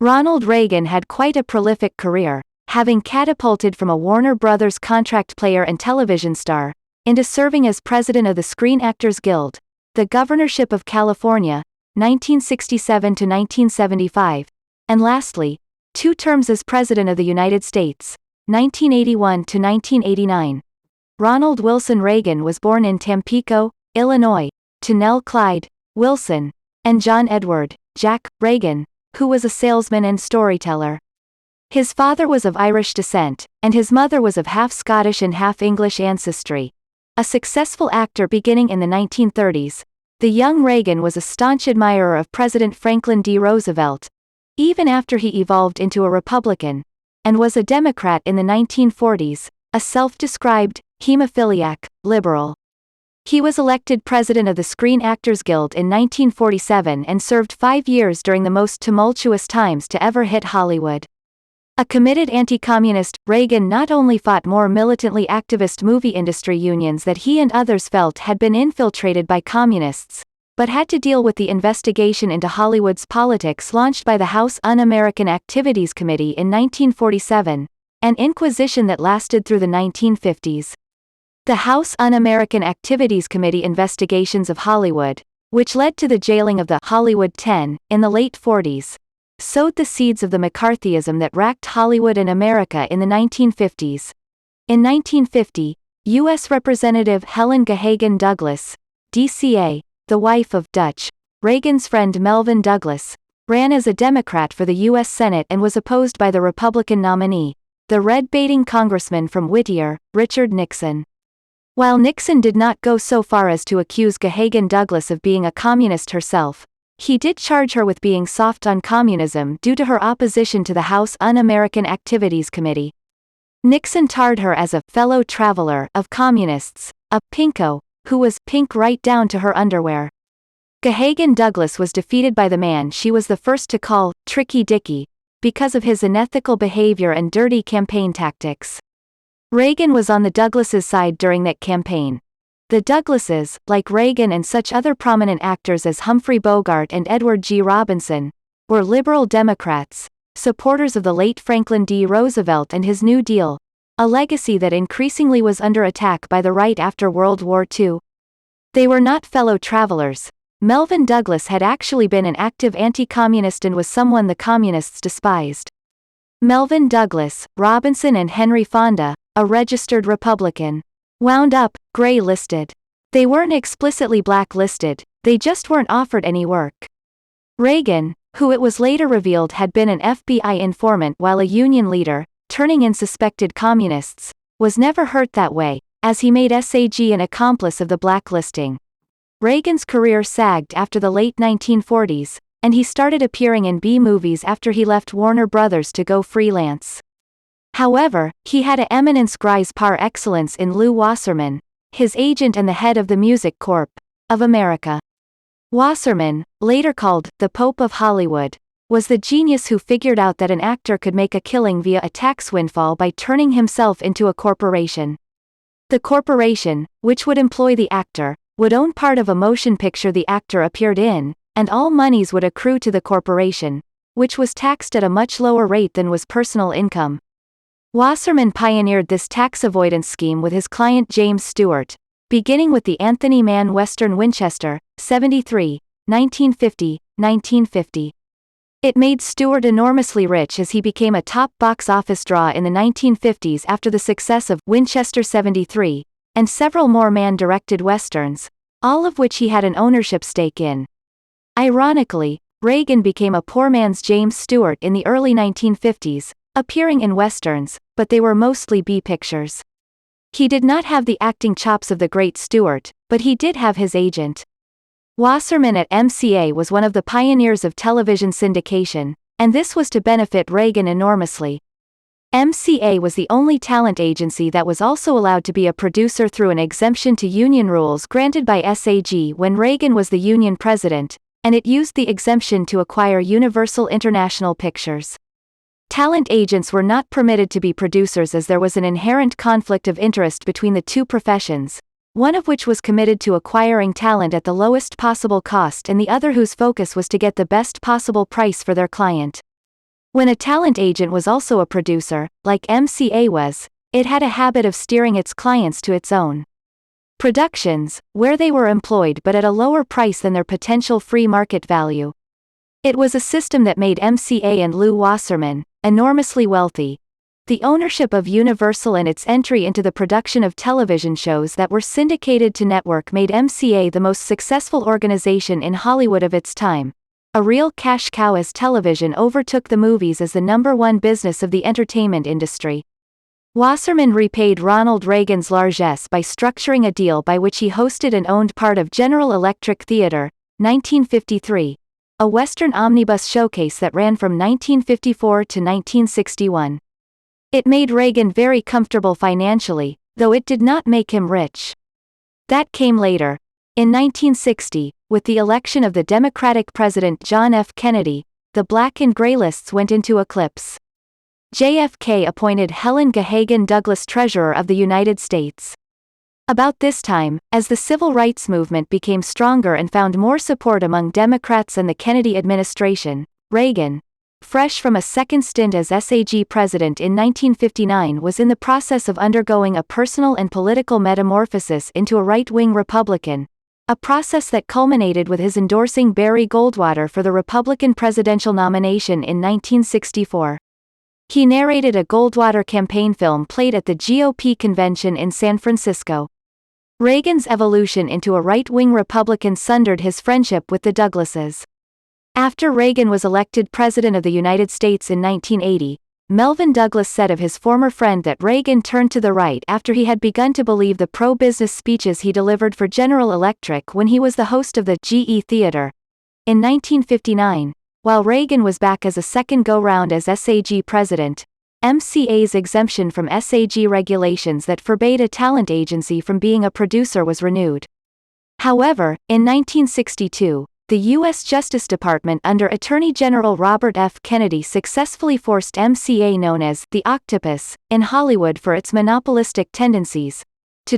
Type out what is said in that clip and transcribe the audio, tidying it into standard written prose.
Ronald Reagan had quite a prolific career, having catapulted from a Warner Brothers contract player and television star, into serving as president of the Screen Actors Guild, the governorship of California, 1967 to 1975, and lastly, 2 terms as President of the United States, 1981 to 1989. Ronald Wilson Reagan was born in Tampico, Illinois, to Nell Clyde Wilson and John Edward Jack Reagan, who was a salesman and storyteller. His father was of Irish descent, and his mother was of half Scottish and half English ancestry. A successful actor beginning in the 1930s, the young Reagan was a staunch admirer of President Franklin D. Roosevelt, even after he evolved into a Republican, and was a Democrat in the 1940s, a self-described hemophiliac liberal. He was elected president of the Screen Actors Guild in 1947 and served 5 years during the most tumultuous times to ever hit Hollywood. A committed anti-communist, Reagan not only fought more militantly activist movie industry unions that he and others felt had been infiltrated by communists, but had to deal with the investigation into Hollywood's politics launched by the House Un-American Activities Committee in 1947, an inquisition that lasted through the 1950s. The House Un-American Activities Committee investigations of Hollywood, which led to the jailing of the Hollywood 10 in the late 40s, sowed the seeds of the McCarthyism that racked Hollywood and America in the 1950s. In 1950, U.S. Representative Helen Gahagan Douglas, DCA, the wife of Dutch Reagan's friend Melvin Douglas, ran as a Democrat for the U.S. Senate and was opposed by the Republican nominee, the red-baiting congressman from Whittier, Richard Nixon. While Nixon did not go so far as to accuse Gahagan Douglas of being a communist herself, he did charge her with being soft on communism due to her opposition to the House Un-American Activities Committee. Nixon tarred her as a fellow traveler of communists, a pinko, who was pink right down to her underwear. Gahagan Douglas was defeated by the man she was the first to call Tricky Dicky, because of his unethical behavior and dirty campaign tactics. Reagan was on the Douglases' side during that campaign. The Douglases, like Reagan and such other prominent actors as Humphrey Bogart and Edward G. Robinson, were liberal Democrats, supporters of the late Franklin D. Roosevelt and his New Deal, a legacy that increasingly was under attack by the right after World War II. They were not fellow travelers. Melvin Douglas had actually been an active anti-communist and was someone the communists despised. Melvin Douglas, Robinson and Henry Fonda, a registered Republican, wound up gray-listed. They weren't explicitly blacklisted, they just weren't offered any work. Reagan, who it was later revealed had been an FBI informant while a union leader, turning in suspected communists, was never hurt that way, as he made SAG an accomplice of the blacklisting. Reagan's career sagged after the late 1940s, and he started appearing in B-movies after he left Warner Brothers to go freelance. However, he had a eminence grise par excellence in Lew Wasserman, his agent and the head of the Music Corp. Of America. Wasserman, later called the Pope of Hollywood, was the genius who figured out that an actor could make a killing via a tax windfall by turning himself into a corporation. The corporation, which would employ the actor, would own part of a motion picture the actor appeared in, and all monies would accrue to the corporation, which was taxed at a much lower rate than was personal income. Wasserman pioneered this tax avoidance scheme with his client James Stewart, beginning with the Anthony Mann Western Winchester, 73, 1950. It made Stewart enormously rich as he became a top box office draw in the 1950s after the success of Winchester 73, and several more Mann-directed westerns, all of which he had an ownership stake in. Ironically, Reagan became a poor man's James Stewart in the early 1950s, appearing in westerns, but they were mostly B pictures. He did not have the acting chops of the great Stewart, but he did have his agent. Wasserman at MCA was one of the pioneers of television syndication, and this was to benefit Reagan enormously. MCA was the only talent agency that was also allowed to be a producer through an exemption to union rules granted by SAG when Reagan was the union president, and it used the exemption to acquire Universal International Pictures. Talent agents were not permitted to be producers as there was an inherent conflict of interest between the two professions, one of which was committed to acquiring talent at the lowest possible cost and the other whose focus was to get the best possible price for their client. When a talent agent was also a producer, like MCA was, it had a habit of steering its clients to its own productions, where they were employed but at a lower price than their potential free market value. It was a system that made MCA and Lew Wasserman enormously wealthy. The ownership of Universal and its entry into the production of television shows that were syndicated to network made MCA the most successful organization in Hollywood of its time. A real cash cow, as television overtook the movies as the #1 business of the entertainment industry. Wasserman repaid Ronald Reagan's largesse by structuring a deal by which he hosted and owned part of General Electric Theater, 1953, a Western omnibus showcase that ran from 1954 to 1961. It made Reagan very comfortable financially, though it did not make him rich. That came later. In 1960, with the election of the Democratic President John F. Kennedy, the black and gray lists went into eclipse. JFK appointed Helen Gahagan Douglas Treasurer of the United States. About this time, as the civil rights movement became stronger and found more support among Democrats and the Kennedy administration, Reagan, fresh from a second stint as SAG president in 1959, was in the process of undergoing a personal and political metamorphosis into a right-wing Republican, a process that culminated with his endorsing Barry Goldwater for the Republican presidential nomination in 1964. He narrated a Goldwater campaign film played at the GOP convention in San Francisco. Reagan's evolution into a right-wing Republican sundered his friendship with the Douglases. After Reagan was elected President of the United States in 1980, Melvin Douglas said of his former friend that Reagan turned to the right after he had begun to believe the pro-business speeches he delivered for General Electric when he was the host of the GE Theater. In 1959, while Reagan was back as a second go-round as SAG president, MCA's exemption from SAG regulations that forbade a talent agency from being a producer was renewed. However, in 1962, the U.S. Justice Department under Attorney General Robert F. Kennedy successfully forced MCA, known as the Octopus, in Hollywood for its monopolistic tendencies,